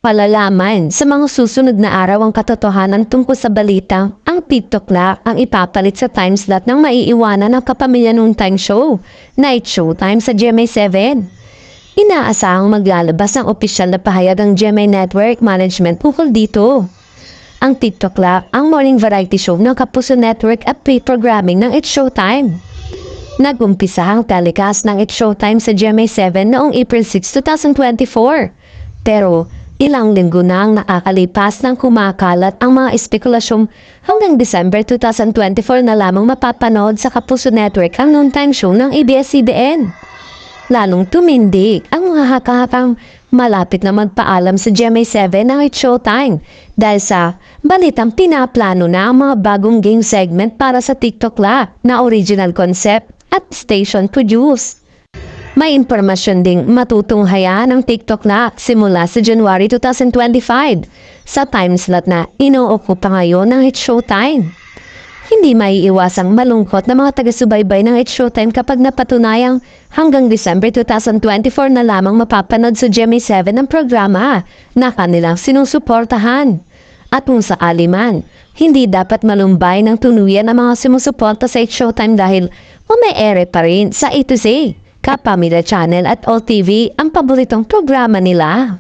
Palalaman sa mga susunod na araw ang katotohanan tungkol sa balita, ang TikTok Clock ang ipapalit sa time slot ng maiiwanan ng kapamilya noontime show, Night Showtime sa GMA7. Inaasahang maglalabas ang opisyal na pahayag ng GMA Network Management ukol dito. Ang TikTok Clock ang morning variety show ng Kapuso Network at pre-programming ng It's Showtime. Nag-umpisa ang telecast ng It's Showtime sa GMA7 noong April 6, 2024. Pero ilang linggo na ang nakakalipas ng kumakalat ang mga espekulasyong hanggang December 2024 na lamang mapapanood sa Kapuso Network ang noontime show ng ABS-CBN. Lalong tumindig ang mga hakahakang malapit na magpaalam sa GMA7 ng It's Showtime dahil sa balitang pinaplano na ang mga bagong game segment para sa TikTok Clock na original concept at station produced. May impormasyon ding matutunghayan ng TikTok Clock simula sa January 2025 sa time slot na inuukupa ngayon ng It's Showtime. Hindi maiiwasang malungkot na mga taga-subaybay ng It's Showtime kapag napatunayang hanggang December 2024 na lamang mapapanood sa GMA7 ang programa na kanilang sinusuportahan. At kung sakali man, hindi dapat malumbay ng tuluyan ang mga sumusuporta sa It's Showtime dahil ere pa rin sa A to Z, Kapamilya Channel at All TV ang paboritong programa nila.